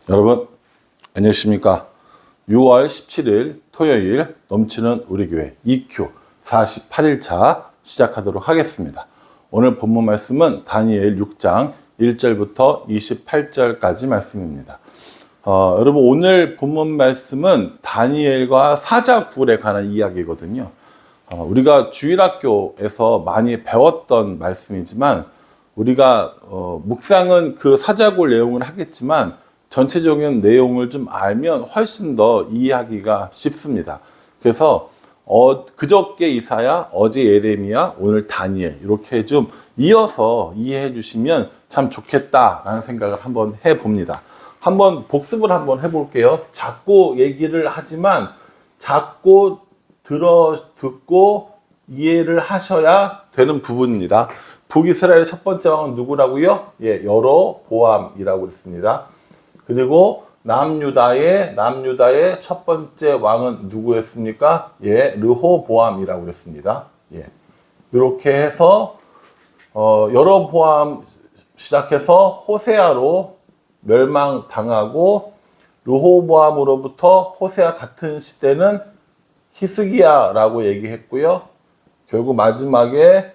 여러분 안녕하십니까. 6월 17일 토요일 넘치는 우리 교회 EQ 48일차 시작하도록 하겠습니다. 오늘 본문 말씀은 다니엘 6장 1절부터 28절까지 말씀입니다. 여러분 오늘 본문 말씀은 다니엘과 사자굴에 관한 이야기거든요. 우리가 주일학교에서 많이 배웠던 말씀이지만 우리가 묵상은 그 사자굴 내용을 하겠지만 전체적인 내용을 좀 알면 훨씬 더 이해하기가 쉽습니다. 그래서 그저께 이사야, 어제 예레미야, 오늘 다니엘 이렇게 좀 이어서 이해해 주시면 참 좋겠다라는 생각을 한번 해봅니다. 한번 복습을 한번 해볼게요. 자꾸 얘기를 하지만 자꾸 듣고 이해를 하셔야 되는 부분입니다. 북이스라엘 첫 번째 왕은 누구라고요? 여로보암이라고 그랬습니다. 그리고 남유다의 첫 번째 왕은 누구였습니까? 르호보암이라고 그랬습니다. 이렇게 해서 여로보암 시작해서 호세아로 멸망당하고 르호보암으로부터 호세아 같은 시대는 히스기야라고 얘기했고요. 결국 마지막에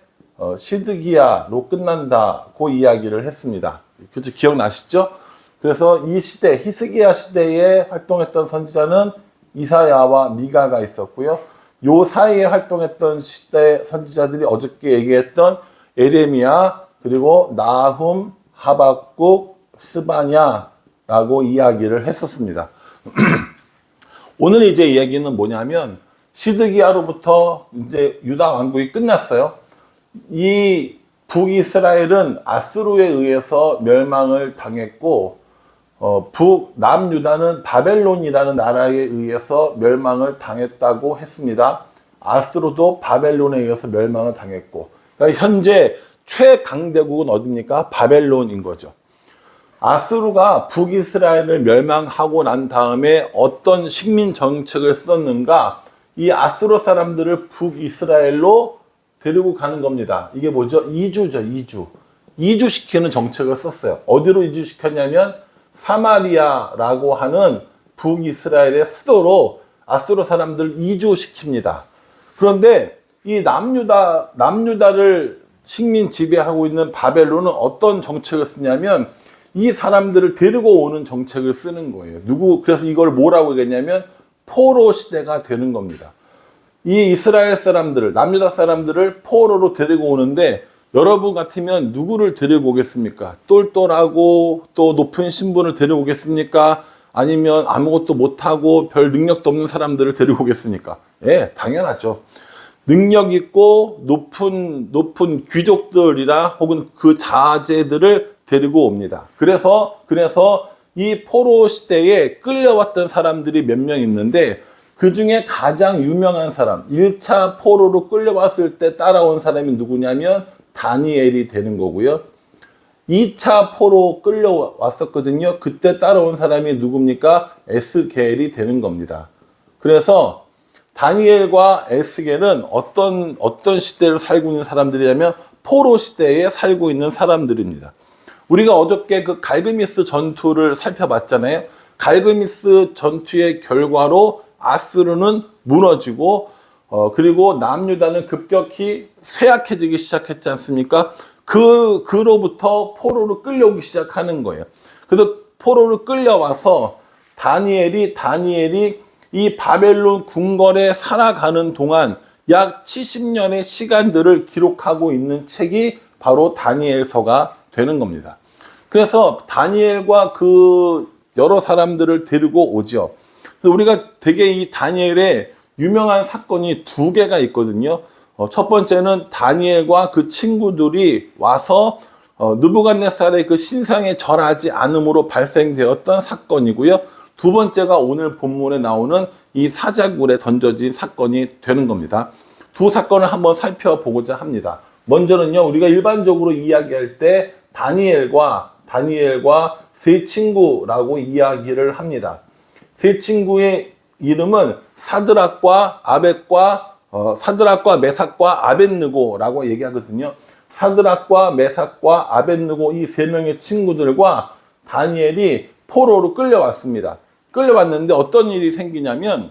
시드기야로 끝난다고 이야기를 했습니다. 그렇죠? 기억나시죠? 그래서 이 시대, 히스기야 시대에 활동했던 선지자는 이사야와 미가가 있었고요. 요 사이에 활동했던 시대 선지자들이 어저께 얘기했던 예레미야, 그리고 나훔, 하박국, 스바냐라고 이야기를 했었습니다. 오늘 이제 이야기는 뭐냐면 시드기야로부터 이제 유다 왕국이 끝났어요. 이 북이스라엘은 아수르에 의해서 멸망을 당했고 남유다는 바벨론이라는 나라에 의해서 멸망을 당했다고 했습니다. 아수르도 바벨론에 의해서 멸망을 당했고, 그러니까 현재 최강대국은 어디입니까? 바벨론인 거죠. 아수르가 북이스라엘을 멸망하고 난 다음에 어떤 식민 정책을 썼는가? 이 아수르 사람들을 북이스라엘로 데리고 가는 겁니다. 이게 뭐죠? 이주죠, 이주. 이주시키는 정책을 썼어요. 어디로 이주시켰냐면 사마리아라고 하는 북이스라엘의 수도로 아수르 사람들 이주시킵니다. 그런데 이 남유다를 식민 지배하고 있는 바벨론은 어떤 정책을 쓰냐면 이 사람들을 데리고 오는 정책을 쓰는 거예요. 그래서 이걸 뭐라고 얘기했냐면 포로 시대가 되는 겁니다. 이 이스라엘 사람들을, 남유다 사람들을 포로로 데리고 오는데 여러분 같으면 누구를 데리고 오겠습니까? 똘똘하고 또 높은 신분을 데리고 오겠습니까? 아니면 아무것도 못하고 별 능력도 없는 사람들을 데리고 오겠습니까? 당연하죠. 능력 있고 높은 귀족들이나 혹은 그 자제들을 데리고 옵니다. 그래서 이 포로 시대에 끌려왔던 사람들이 몇 명 있는데 그 중에 가장 유명한 사람, 1차 포로로 끌려왔을 때 따라온 사람이 누구냐면 다니엘이 되는 거고요. 2차 포로 끌려왔었거든요. 그때 따라온 사람이 누굽니까? 에스겔이 되는 겁니다. 그래서 다니엘과 에스겔은 어떤 시대를 살고 있는 사람들이냐면 포로 시대에 살고 있는 사람들입니다. 우리가 어저께 그 갈그미스 전투를 살펴봤잖아요. 갈그미스 전투의 결과로 아수르는 무너지고 그리고 남유다는 급격히 쇠약해지기 시작했지 않습니까? 그로부터 포로로 끌려오기 시작하는 거예요. 그래서 포로로 끌려와서 다니엘이 이 바벨론 궁궐에 살아가는 동안 약 70년의 시간들을 기록하고 있는 책이 바로 다니엘서가 되는 겁니다. 그래서 다니엘과 그 여러 사람들을 데리고 오죠. 우리가 되게 이 다니엘의 유명한 사건이 두 개가 있거든요. 첫 번째는 다니엘과 그 친구들이 와서 느부갓네살의 그 신상에 절하지 않음으로 발생되었던 사건이고요. 두 번째가 오늘 본문에 나오는 이 사자굴에 던져진 사건이 되는 겁니다. 두 사건을 한번 살펴보고자 합니다. 먼저는요, 우리가 일반적으로 이야기할 때 다니엘과 세 친구라고 이야기를 합니다. 세 친구의 이름은 사드락과 메삭과 아벳느고라고 얘기하거든요. 사드락과 메삭과 아벳느고 이 세 명의 친구들과 다니엘이 포로로 끌려왔습니다. 끌려왔는데 어떤 일이 생기냐면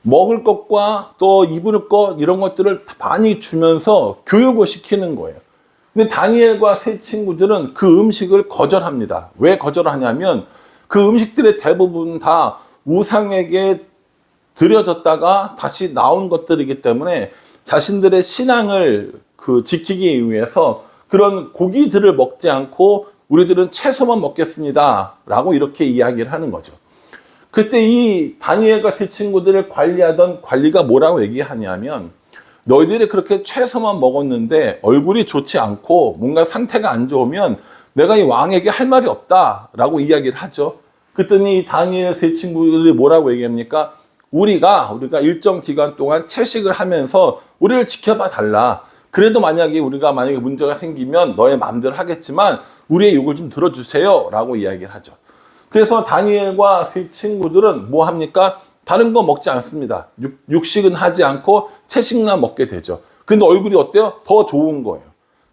먹을 것과 또 입을 것 이런 것들을 많이 주면서 교육을 시키는 거예요. 근데 다니엘과 세 친구들은 그 음식을 거절합니다. 왜 거절하냐면 그 음식들의 대부분 다 우상에게 드려졌다가 다시 나온 것들이기 때문에 자신들의 신앙을 지키기 위해서 그런 고기들을 먹지 않고 우리들은 채소만 먹겠습니다 라고 이렇게 이야기를 하는 거죠. 그때 이 다니엘과 세 친구들을 관리하던 관리가 뭐라고 얘기하냐면 너희들이 그렇게 채소만 먹었는데 얼굴이 좋지 않고 뭔가 상태가 안 좋으면 내가 이 왕에게 할 말이 없다라고 이야기를 하죠. 그랬더니 다니엘 세 친구들이 뭐라고 얘기합니까? 우리가 일정 기간 동안 채식을 하면서 우리를 지켜봐 달라. 그래도 만약에 문제가 생기면 너의 마음대로 하겠지만 우리의 욕을 좀 들어주세요 라고 이야기를 하죠. 그래서 다니엘과 세 친구들은 뭐 합니까? 다른 거 먹지 않습니다. 육식은 하지 않고 채식만 먹게 되죠. 근데 얼굴이 어때요? 더 좋은 거예요.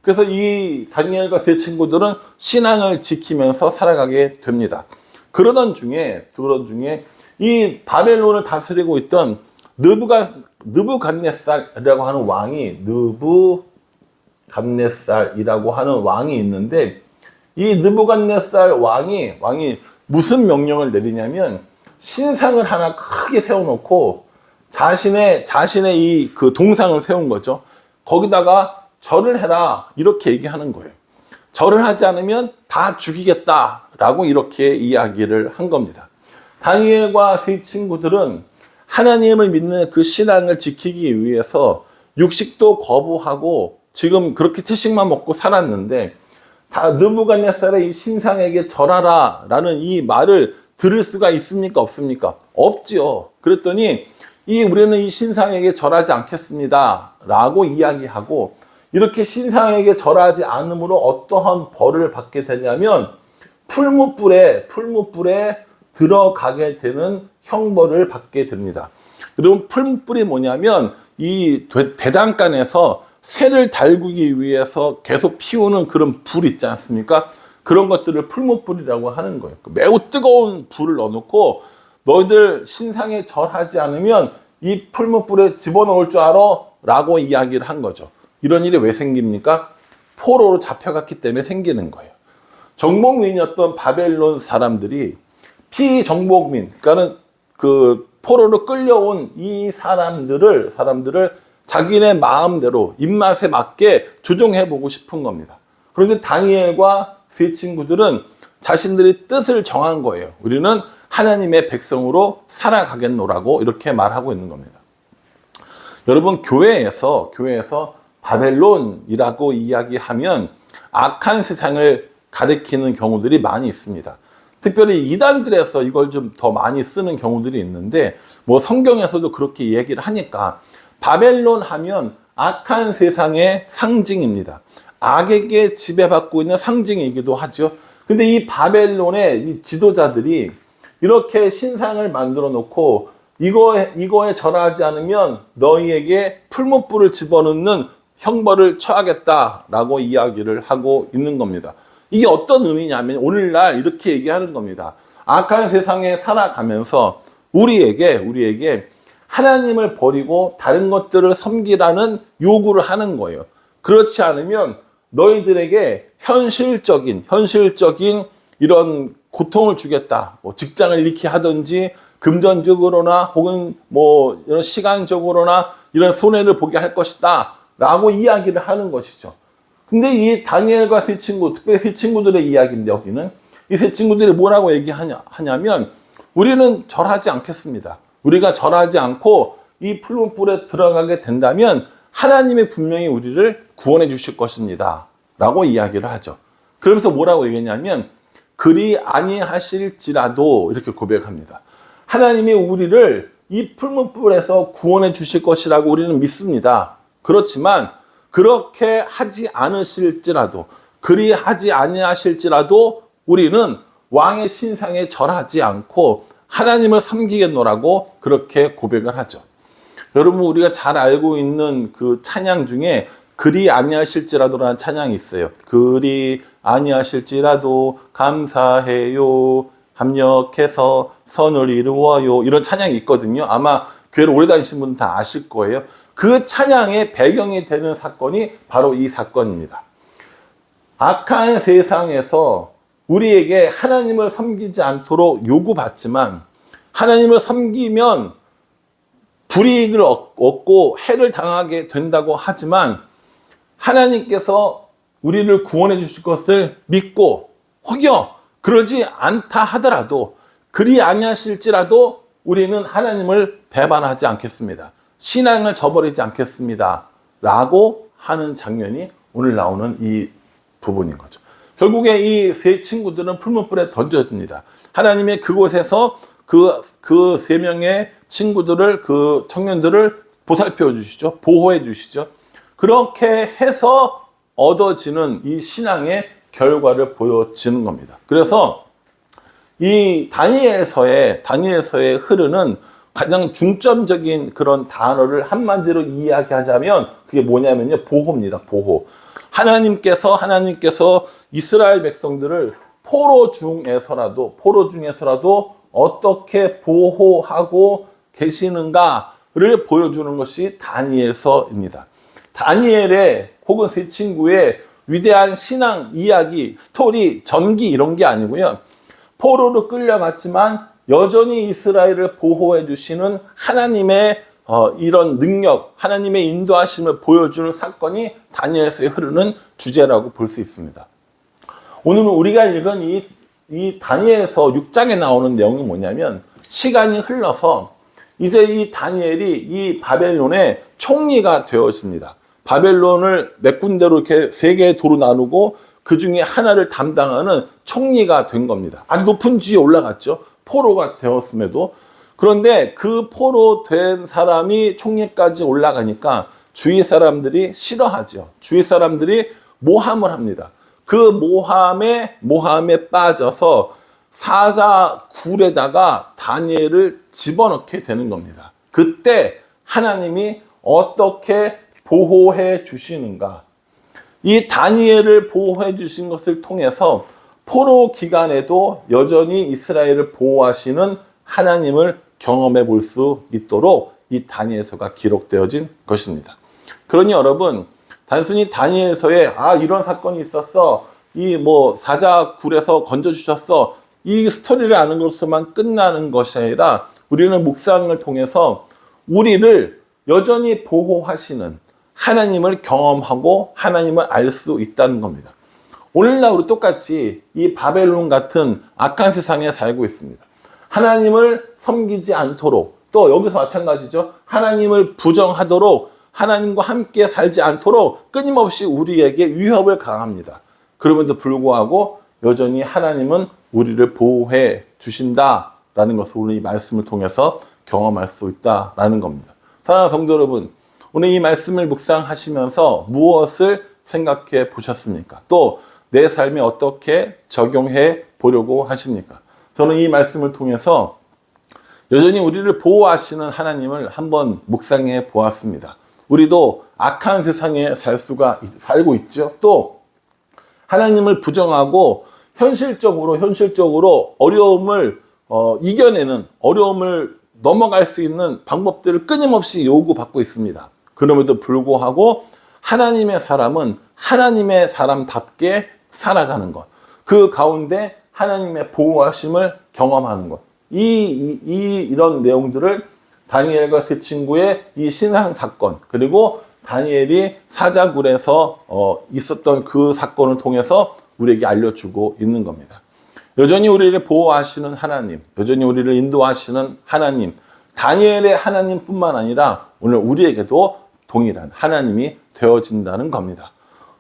그래서 이 다니엘과 세 친구들은 신앙을 지키면서 살아가게 됩니다. 그러던 중에 이 바벨론을 다스리고 있던 느부갓네살이라고 하는 왕이 있는데 이 느부갓네살 왕이 무슨 명령을 내리냐면 신상을 하나 크게 세워놓고 자신의 동상을 세운 거죠. 거기다가 절을 해라 이렇게 얘기하는 거예요. 절을 하지 않으면 다 죽이겠다라고 이렇게 이야기를 한 겁니다. 다니엘과 세 친구들은 하나님을 믿는 그 신앙을 지키기 위해서 육식도 거부하고 지금 그렇게 채식만 먹고 살았는데 다 느부갓네살의 이 신상에게 절하라 라는 이 말을 들을 수가 있습니까? 없습니까? 없지요. 그랬더니 우리는 이 신상에게 절하지 않겠습니다 라고 이야기하고 이렇게 신상에게 절하지 않으므로 어떠한 벌을 받게 되냐면 풀무불에 들어가게 되는 형벌을 받게 됩니다. 여러분 풀무불이 뭐냐면 이 대장간에서 쇠를 달구기 위해서 계속 피우는 그런 불 있지 않습니까? 그런 것들을 풀무불이라고 하는 거예요. 매우 뜨거운 불을 넣어놓고 너희들 신상에 절하지 않으면 이 풀무불에 집어넣을 줄 알아? 라고 이야기를 한 거죠. 이런 일이 왜 생깁니까? 포로로 잡혀갔기 때문에 생기는 거예요. 정복민이었던 바벨론 사람들이 피정복민, 그러니까는 그 포로로 끌려온 이 사람들을 자기네 마음대로 입맛에 맞게 조종해보고 싶은 겁니다. 그런데 다니엘과 세 친구들은 자신들이 뜻을 정한 거예요. 우리는 하나님의 백성으로 살아가겠노라고 이렇게 말하고 있는 겁니다. 여러분 교회에서 바벨론이라고 이야기하면 악한 세상을 가리키는 경우들이 많이 있습니다. 특별히 이단들에서 이걸 좀 더 많이 쓰는 경우들이 있는데 뭐 성경에서도 그렇게 얘기를 하니까 바벨론 하면 악한 세상의 상징입니다. 악에게 지배받고 있는 상징이기도 하죠. 근데 이 바벨론의 이 지도자들이 이렇게 신상을 만들어 놓고 이거에 절하지 않으면 너희에게 풀무불을 집어넣는 형벌을 처하겠다라고 이야기를 하고 있는 겁니다. 이게 어떤 의미냐면 오늘날 이렇게 얘기하는 겁니다. 악한 세상에 살아가면서 우리에게 하나님을 버리고 다른 것들을 섬기라는 요구를 하는 거예요. 그렇지 않으면 너희들에게 현실적인 이런 고통을 주겠다. 뭐 직장을 잃게 하든지 금전적으로나 혹은 뭐 이런 시간적으로나 이런 손해를 보게 할 것이다 라고 이야기를 하는 것이죠. 근데 이 다니엘과 세 친구, 특별히 세 친구들의 이야기인데 여기는 이 세 친구들이 뭐라고 얘기하냐면 우리는 절하지 않겠습니다. 우리가 절하지 않고 이 풀무불에 들어가게 된다면 하나님이 분명히 우리를 구원해 주실 것입니다 라고 이야기를 하죠. 그러면서 뭐라고 얘기했냐면 그리 아니하실지라도 이렇게 고백합니다. 하나님이 우리를 이 풀무불에서 구원해 주실 것이라고 우리는 믿습니다. 그렇지만 그렇게 하지 않으실지라도 그리 하지 아니하실지라도 우리는 왕의 신상에 절하지 않고 하나님을 섬기겠노라고 그렇게 고백을 하죠. 여러분 우리가 잘 알고 있는 그 찬양 중에 그리 아니하실지라도라는 찬양이 있어요. 그리 아니하실지라도 감사해요. 합력해서 선을 이루어요. 이런 찬양이 있거든요. 아마 교회를 오래 다니신 분은 다 아실 거예요. 그 찬양의 배경이 되는 사건이 바로 이 사건입니다. 악한 세상에서 우리에게 하나님을 섬기지 않도록 요구받지만 하나님을 섬기면 불이익을 얻고 해를 당하게 된다고 하지만 하나님께서 우리를 구원해 주실 것을 믿고 혹여 그러지 않다 하더라도 그리 아니하실지라도 우리는 하나님을 배반하지 않겠습니다. 신앙을 저버리지 않겠습니다. 라고 하는 장면이 오늘 나오는 이 부분인 거죠. 결국에 이 세 친구들은 풀무불에 던져집니다. 하나님의 그곳에서 그 세 명의 친구들을, 그 청년들을 보살펴 주시죠. 보호해 주시죠. 그렇게 해서 얻어지는 이 신앙의 결과를 보여지는 겁니다. 그래서 이 다니엘서에 흐르는 가장 중점적인 그런 단어를 한마디로 이야기하자면 그게 뭐냐면요. 보호입니다. 보호. 하나님께서 이스라엘 백성들을 포로 중에서라도 어떻게 보호하고 계시는가를 보여주는 것이 다니엘서입니다. 다니엘의 혹은 세 친구의 위대한 신앙 이야기, 스토리, 전기 이런 게 아니고요. 포로로 끌려갔지만 여전히 이스라엘을 보호해 주시는 하나님의 이런 능력, 하나님의 인도하심을 보여주는 사건이 다니엘서에 흐르는 주제라고 볼 수 있습니다. 오늘은 우리가 읽은 이 다니엘서 6장에 나오는 내용이 뭐냐면 시간이 흘러서 이제 이 다니엘이 이 바벨론의 총리가 되어집니다. 바벨론을 몇 군데로 이렇게 세 개의 도로 나누고 그 중에 하나를 담당하는 총리가 된 겁니다. 아주 높은 지위에 올라갔죠. 포로가 되었음에도. 그런데 그 포로 된 사람이 총리까지 올라가니까 주위 사람들이 싫어하죠. 주위 사람들이 모함을 합니다. 그 모함에 빠져서 사자 굴에다가 다니엘을 집어넣게 되는 겁니다. 그때 하나님이 어떻게 보호해 주시는가? 이 다니엘을 보호해 주신 것을 통해서 포로 기간에도 여전히 이스라엘을 보호하시는 하나님을 경험해 볼 수 있도록 이 다니엘서가 기록되어진 것입니다. 그러니 여러분, 단순히 다니엘서에 이런 사건이 있었어, 사자 굴에서 건져 주셨어, 이 스토리를 아는 것으로만 끝나는 것이 아니라 우리는 묵상을 통해서 우리를 여전히 보호하시는 하나님을 경험하고 하나님을 알 수 있다는 겁니다. 오늘날 우리 똑같이 이 바벨론 같은 악한 세상에 살고 있습니다. 하나님을 섬기지 않도록, 또 여기서 마찬가지죠. 하나님을 부정하도록, 하나님과 함께 살지 않도록 끊임없이 우리에게 위협을 가합니다. 그럼에도 불구하고 여전히 하나님은 우리를 보호해 주신다라는 것을 오늘 이 말씀을 통해서 경험할 수 있다라는 겁니다. 사랑하는 성도 여러분, 오늘 이 말씀을 묵상하시면서 무엇을 생각해 보셨습니까? 또 내 삶에 어떻게 적용해 보려고 하십니까? 저는 이 말씀을 통해서 여전히 우리를 보호하시는 하나님을 한번 묵상해 보았습니다. 우리도 악한 세상에 살고 있죠. 또 하나님을 부정하고 현실적으로 어려움을 이겨내는, 어려움을 넘어갈 수 있는 방법들을 끊임없이 요구받고 있습니다. 그럼에도 불구하고 하나님의 사람은 하나님의 사람답게 살아가는 것, 그 가운데 하나님의 보호하심을 경험하는 것, 이런 내용들을 다니엘과 세 친구의 이 신앙 사건, 그리고 다니엘이 사자굴에서 있었던 그 사건을 통해서 우리에게 알려주고 있는 겁니다. 여전히 우리를 보호하시는 하나님, 여전히 우리를 인도하시는 하나님, 다니엘의 하나님뿐만 아니라 오늘 우리에게도 동일한 하나님이 되어진다는 겁니다.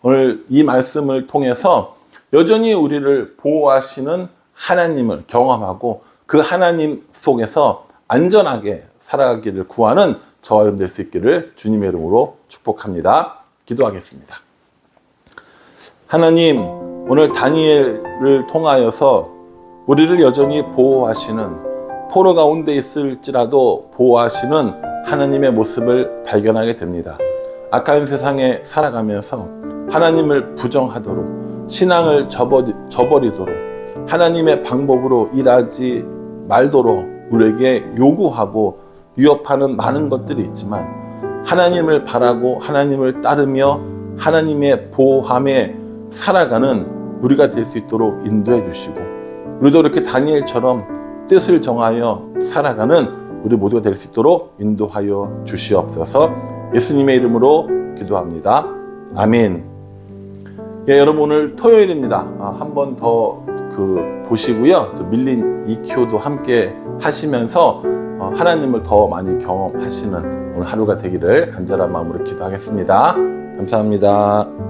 오늘 이 말씀을 통해서 여전히 우리를 보호하시는 하나님을 경험하고 그 하나님 속에서 안전하게 살아가기를 구하는 저와 여러분 될 수 있기를 주님의 이름으로 축복합니다. 기도하겠습니다. 하나님, 오늘 다니엘을 통하여서 우리를 여전히 보호하시는, 포로 가운데 있을지라도 보호하시는 하나님의 모습을 발견하게 됩니다. 악한 세상에 살아가면서 하나님을 부정하도록, 신앙을 저버리도록 하나님의 방법으로 일하지 말도록 우리에게 요구하고 위협하는 많은 것들이 있지만 하나님을 바라고 하나님을 따르며 하나님의 보호함에 살아가는 우리가 될 수 있도록 인도해 주시고 우리도 이렇게 다니엘처럼 뜻을 정하여 살아가는 우리 모두가 될 수 있도록 인도하여 주시옵소서. 예수님의 이름으로 기도합니다. 아멘. 예, 여러분 오늘 토요일입니다. 한 번 더 보시고요. 또 밀린 EQ도 함께 하시면서 하나님을 더 많이 경험하시는 오늘 하루가 되기를 간절한 마음으로 기도하겠습니다. 감사합니다.